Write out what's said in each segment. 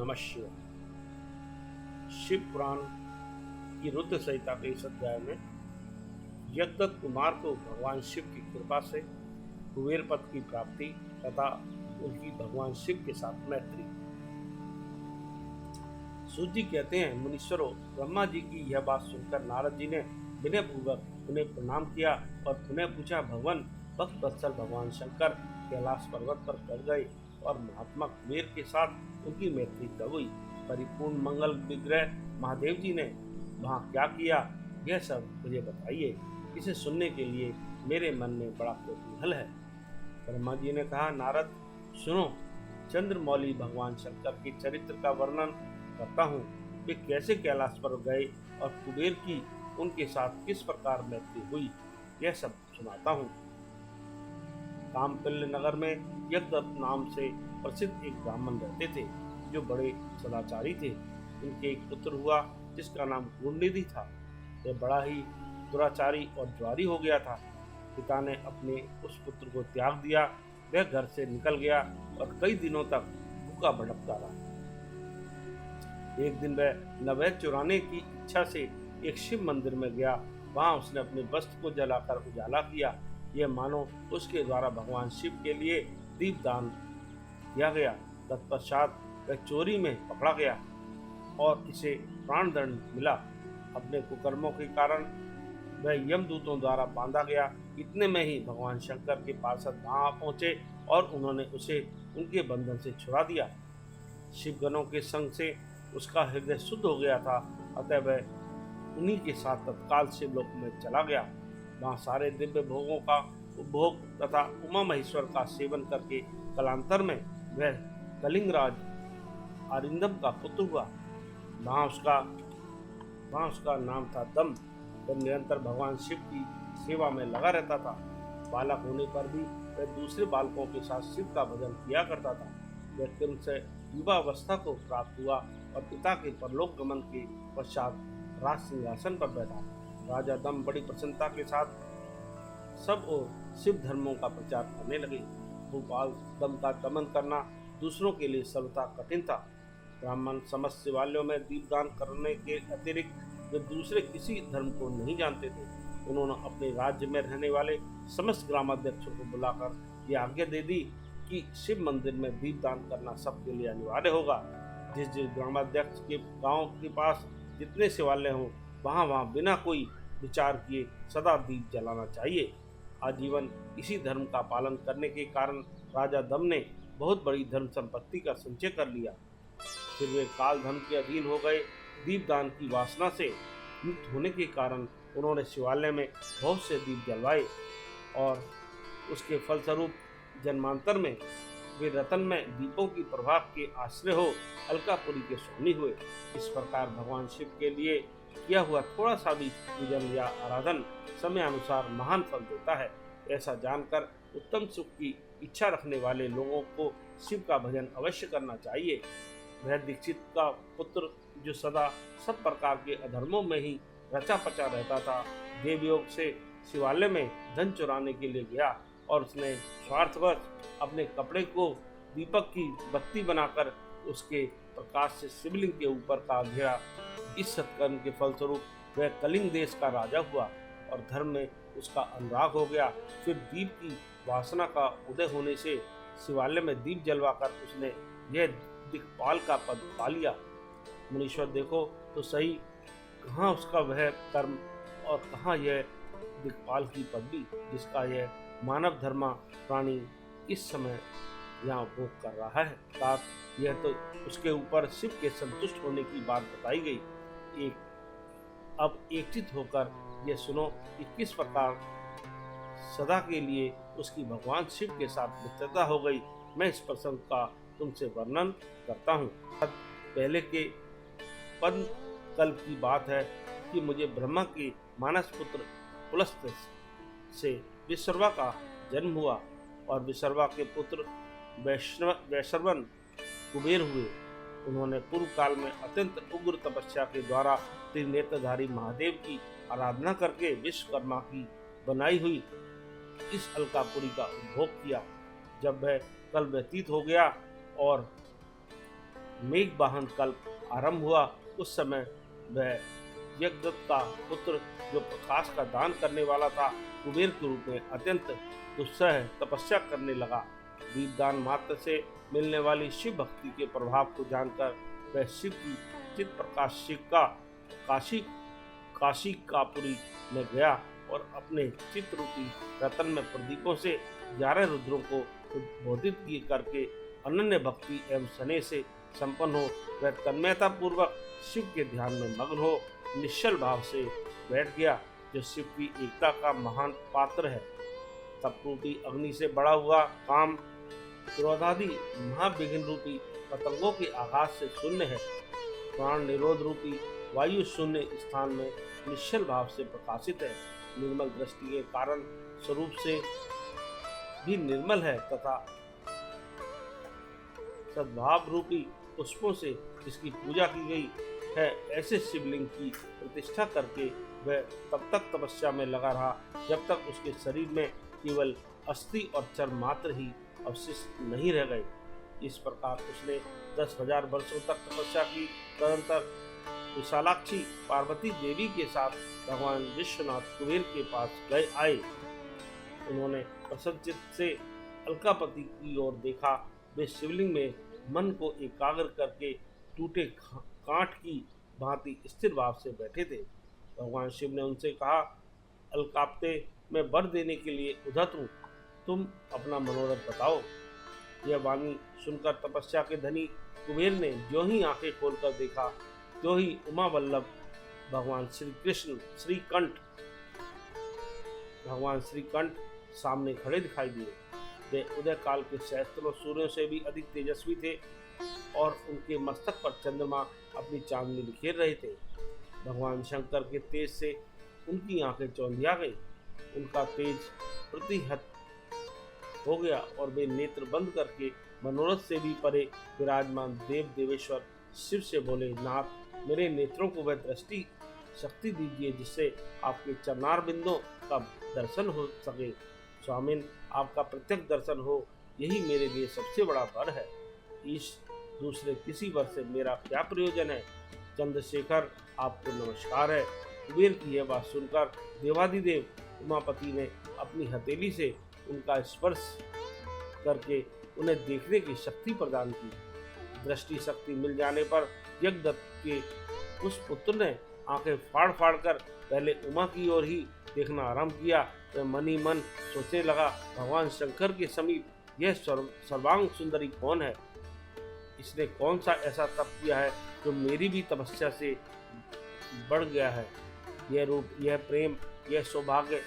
नमः शिवाय। शिव पुराण की रुद्र संहिता के इस अध्याय में यज्ञदत्त कुमार को भगवान शिव की कृपा से कुबेर पद की प्राप्ति तथा उनकी भगवान शिव के साथ मैत्री। सूत जी कहते हैं, मुनीश्वरों, ब्रह्मा जी की यह बात सुनकर नारद जी ने विनय पूर्वक उन्हें प्रणाम किया और पुनः पूछा, भगवान भक्त वत्सल भगवान शंकर कैलाश पर्वत पर चढ़ गए और महात्मा कुबेर के साथ उनकी मैत्री कब हुई? परिपूर्ण मंगल विग्रह महादेव जी ने वहाँ क्या किया, यह सब मुझे बताइए। इसे सुनने के लिए मेरे मन में बड़ा कौतूहल है। ब्रह्मा जी ने कहा, नारद सुनो, चंद्रमौली भगवान शंकर के चरित्र का वर्णन करता हूँ। वे कैसे कैलाश पर गए और कुबेर की उनके साथ किस प्रकार मैत्री हुई, यह सब सुनाता हूँ। कामपिल्य नगर में यज्ञदत्त नाम से प्रसिद्ध एक ब्राह्मण रहते थे, जो बड़े सदाचारी थे। उनके एक पुत्र हुआ जिसका नाम गुणनिधि था। वह बड़ा ही दुराचारी और ज्वारी हो गया था। पिता ने अपने उस पुत्र को त्याग दिया। वह घर से निकल गया और कई दिनों तक भूखा भटकता रहा। एक दिन वह नैवेद्य चुराने की इच्छा से एक शिव मंदिर में गया। वहां उसने अपने वस्त्र को जलाकर उजाला किया। यह मानो उसके द्वारा भगवान शिव के लिए दीपदान किया गया। तत्पश्चात वह चोरी में पकड़ा गया और इसे प्राणदंड मिला। अपने कुकर्मों के कारण वह यमदूतों द्वारा बांधा गया। इतने में ही भगवान शंकर के पार्षद वहां पहुंचे और उन्होंने उसे उनके बंधन से छुड़ा दिया। शिवगणों के संग से उसका हृदय शुद्ध हो गया था, अतः वह उन्हीं के साथ तत्काल शिवलोक में चला गया। वहाँ सारे दिव्य भोगों का उपभोग तथा उमा महेश्वर का सेवन करके कालांतर में वह कलिंगराज अरिंदम का पुत्र हुआ। वहाँ उसका नाम था दम। वह निरंतर भगवान शिव की सेवा में लगा रहता था। बालक होने पर भी वह दूसरे बालकों के साथ शिव का भजन किया करता था। वह क्रम से युवावस्था को प्राप्त हुआ और पिता के परलोक गमन के पश्चात राज सिंहासन पर बैठा। राजा दम बड़ी प्रसन्नता के साथ सब ओर शिव धर्मों का प्रचार करने लगे। भोपाल दम का दमन करना दूसरों के लिए सर्वथा कठिन था। ब्राह्मण समस्त शिवालयों में दीपदान करने के अतिरिक्त वे दूसरे किसी धर्म को नहीं जानते थे। उन्होंने अपने राज्य में रहने वाले समस्त ग्रामाध्यक्षों को बुलाकर यह आज्ञा दे दी कि शिव मंदिर में दीपदान करना सबके लिए अनिवार्य होगा। जिस ग्रामाध्यक्ष के गांव के पास जितने शिवालय हों, वहाँ बिना कोई विचार किए सदा दीप जलाना चाहिए। आजीवन इसी धर्म का पालन करने के कारण राजा दम ने बहुत बड़ी धन संपत्ति का संचय कर लिया। फिर वे काल धर्म के अधीन हो गए। दीपदान की वासना से मुक्त होने के कारण उन्होंने शिवालय में बहुत से दीप जलवाए और उसके फलस्वरूप जन्मांतर में वे रतन में दीपों की प्रभाव के आश्रय हो अलकापुरी के स्वामी हुए। इस प्रकार भगवान शिव के लिए किया हुआ थोड़ा सा भी पूजन या आराधन समय अनुसार महान फल देता है। ऐसा जानकर उत्तम सुख की इच्छा रखने वाले लोगों को शिव का भजन अवश्य करना चाहिए। वह दीक्षित का पुत्र जो सदा सब प्रकार के अधर्मों में ही रचा पचा रहता था, देवयोग से शिवालय में धन चुराने के लिए गया और उसने स्वार्थवश अपने कपड़े को दीपक की बत्ती बनाकर उसके प्रकाश से शिवलिंग के ऊपर का घेरा। इस सत्कर्म के फलस्वरूप वह कलिंग देश का राजा हुआ और धर्म में उसका अनुराग हो गया। फिर दीप की वासना का उदय होने से शिवालय में दीप जलवाकर उसने यह दिक्पाल का पद पा लिया। मुनीश्वर, देखो तो सही, कहाँ उसका वह कर्म और कहाँ यह दिक्पाल की पदवी जिसका यह मानव धर्मा प्राणी इस समय यहाँ भोग कर रहा है। साथ यह तो उसके ऊपर शिव के संतुष्ट होने की बात बताई गई। अब एकचित होकर यह सुनो कि किस प्रकार सदा के लिए उसकी भगवान शिव के साथ मित्रता हो गई। मैं इस प्रसंग का तुमसे वर्णन करता हूँ। पहले के पद्म कल्प की बात है कि मुझे ब्रह्मा के मानस पुत्र पुलस्त से विश्रवा का जन्म हुआ और विश्रवा के पुत्र वैश्रवन कुबेर हुए। उन्होंने पूर्व काल में अत्यंत उग्र तपस्या के द्वारा त्रिनेत्रधारी महादेव की आराधना करके विश्वकर्मा की बनाई हुई इस अलकापुरी का उपभोग किया। जब वह कल व्यतीत हो गया और मेघ वाहन कल्प आरंभ हुआ उस समय वह यज्ञदत्त का पुत्र जो प्रकाश का दान करने वाला था कुबेर के रूप में अत्यंत दुस्सह तपस्या करने लगा। दीपदान मात्र से मिलने वाली शिव भक्ति के प्रभाव को जानकर वह शिव की चित प्रकाशिक का काशी कापुरी में गया और अपने चित्त रूपी रतन में प्रदीपों से 11 रुद्रों को उद्बोधित किए करके अनन्य भक्ति एवं स्नेह से संपन्न हो वह तन्मयता पूर्वक शिव के ध्यान में मग्न हो निश्चल भाव से बैठ गया, जो शिव की एकता का महान पात्र है। तप रूपी अग्नि से बड़ा हुआ काम क्रोधादि महाविघ्न रूपी पतंगों के आघात से शून्य है। प्राण निरोध रूपी वायु शून्य स्थान में निश्चल भाव से प्रकाशित है। निर्मल दृष्टि के कारण स्वरूप से भी निर्मल है तथा सद्भाव रूपी पुष्पों से जिसकी पूजा की गई है, ऐसे शिवलिंग की प्रतिष्ठा करके वह तब तक तपस्या में लगा रहा जब तक उसके शरीर में केवल अस्थि और चर्म मात्र ही अवशिष्ट नहीं रह गए। इस प्रकार उसने 10,000 वर्षों तक तपस्या की। तदंतर विशालाक्षी पार्वती देवी के साथ भगवान विश्वनाथ कुबेर के पास आए। उन्होंने प्रसन्नचित्त से अलकापति की ओर देखा। वे शिवलिंग में मन को एकाग्र करके टूटे कांट की भांति स्थिर भाव से बैठे थे। भगवान शिव ने उनसे कहा, अलकाप्ते मैं वर देने के लिए उद्धत हूँ, तुम अपना मनोरथ बताओ। यह वाणी सुनकर तपस्या के धनी कुबेर ने जो ही आंखें खोलकर देखा तो ही उमा वल्लभ भगवान श्री कंठ सामने खड़े दिखाई दिए। वे उदय काल के सहस्त्रों सूर्यों से भी अधिक तेजस्वी थे और उनके मस्तक पर चंद्रमा अपनी चांदनी बिखेर रहे थे। भगवान शंकर के तेज से उनकी आंखें चौंधिया गई। उनका तेज प्रतिहत हो गया और वे नेत्र बंद करके मनोरथ से भी परे विराजमान देव देवेश्वर शिव से बोले, नाथ मेरे नेत्रों को वह दृष्टि शक्ति दीजिए जिससे आपके चरणार बिंदों का दर्शन हो सके। स्वामिन, आपका प्रत्यक्ष दर्शन हो यही मेरे लिए सबसे बड़ा वर है। इस दूसरे किसी वर से मेरा क्या प्रयोजन है। चंद्रशेखर, आपको नमस्कार है। कुबेर की यह बात सुनकर देवादिदेव उमापति ने अपनी हथेली से उनका स्पर्श करके उन्हें देखने की शक्ति प्रदान की। दृष्टि शक्ति मिल जाने पर यज्ञदत्त के उस पुत्र ने आंखें फाड़ फाड़ कर पहले उमा की ओर ही देखना आरंभ किया। वह मन ही मन सोचने लगा, भगवान शंकर के समीप यह सर्वांग सुंदरी कौन है। इसने कौन सा ऐसा तप किया है जो मेरी भी तपस्या से बढ़ गया है। यह रूप, यह प्रेम, यह सौभाग्य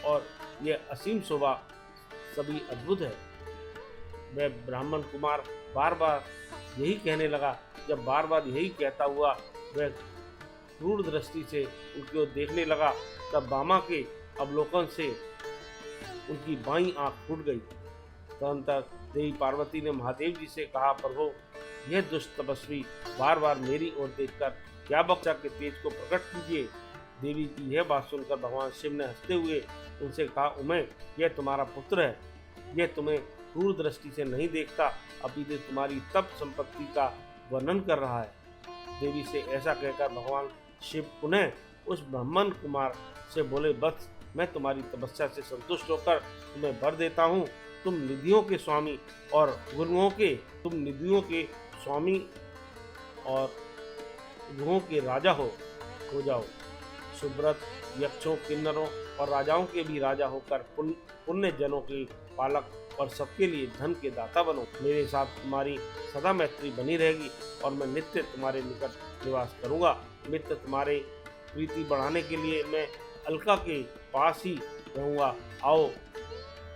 और यह असीम शोभा सभी अद्भुत है। वह ब्राह्मण कुमार बार बार यही कहने लगा। जब बार बार यही कहता हुआ वह क्रूर दृष्टि से उनकी ओर देखने लगा, तब बामा के अवलोकन से उनकी बाईं आंख फूट गई। तदनंतर देवी पार्वती ने महादेव जी से कहा, प्रभु यह दुष्ट तपस्वी बार बार मेरी ओर देखकर क्या बच्चा के तेज को प्रकट कीजिए। देवी की यह बात सुनकर भगवान शिव ने हंसते हुए उनसे कहा, उमे यह तुम्हारा पुत्र है। यह तुम्हें क्रूर दृष्टि से नहीं देखता, अपितु तुम्हारी तप संपत्ति का वर्णन कर रहा है। देवी से ऐसा कहकर भगवान शिव पुनः उस ब्राह्मण कुमार से बोले, बस मैं तुम्हारी तपस्या से संतुष्ट होकर तुम्हें वर देता हूँ। तुम निधियों के स्वामी और गुरुओं के राजा हो जाओ। सुब्रत, यक्षों, किन्नरों और राजाओं के भी राजा होकर पुण्य जनों के पालक और सबके लिए धन के दाता बनो। मेरे साथ तुम्हारी सदा मैत्री बनी रहेगी और मैं नित्य तुम्हारे निकट निवास करूंगा। मित्र, तुम्हारे प्रीति बढ़ाने के लिए मैं अलका के पास ही रहूंगा। आओ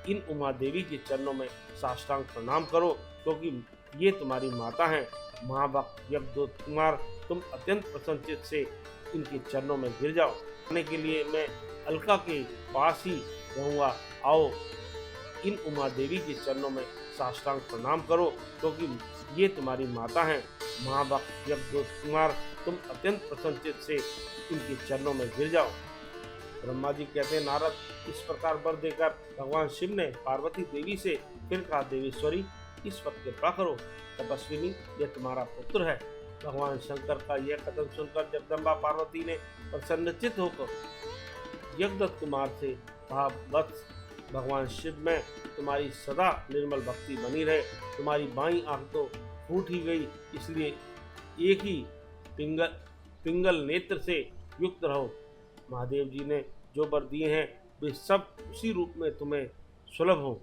इन उमा देवी के चरणों में साष्टांग प्रणाम करो, क्योंकि ये तुम्हारी माता हैं। महाभक्त यज्ञदत्त कुमार, तुम अत्यंत प्रसन्नचित्त से इनके चरणों में गिर जाओ। आने के लिए मैं अलका के पास ही रहूंगा। आओ इन उमा देवी के चरणों में साष्टांग प्रणाम करो, क्योंकि ये तुम्हारी माता हैं। महाभक्त यज्ञदत्त कुमार, तुम अत्यंत प्रसन्नचित्त से इनके चरणों में गिर जाओ। ब्रह्मा जी कहते हैं, नारद, इस प्रकार वर देकर भगवान शिव ने पार्वती देवी से फिर कहा, देवेश्वरी इस पर कृपा करो। तपस्विनी, यह तुम्हारा पुत्र है। भगवान शंकर का यह कथन सुनकर जगदम्बा पार्वती ने प्रसन्नचित्त होकर यज्ञदत्त कुमार से कहा, वत्स, भगवान शिव में तुम्हारी सदा निर्मल भक्ति बनी रहे। तुम्हारी बाईं आंख तो फूट ही गई, इसलिए एक ही पिंगल नेत्र से युक्त रहो। महादेव जी ने जो वर दिए हैं वे सब उसी रूप में तुम्हें सुलभ हो।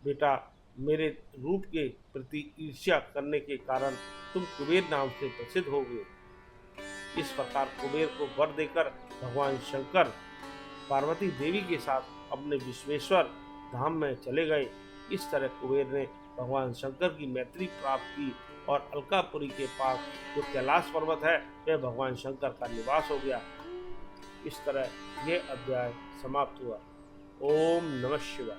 बेटा, मेरे रूप के प्रति ईर्ष्या करने के कारण तुम कुबेर नाम से प्रसिद्ध हो गए। इस प्रकार कुबेर को वर देकर भगवान शंकर पार्वती देवी के साथ अपने विश्वेश्वर धाम में चले गए। इस तरह कुबेर ने भगवान शंकर की मैत्री प्राप्त की और अलकापुरी के पास जो कैलाश पर्वत है वह भगवान शंकर का निवास हो गया। इस तरह यह अध्याय समाप्त हुआ। ओम नमः शिवाय।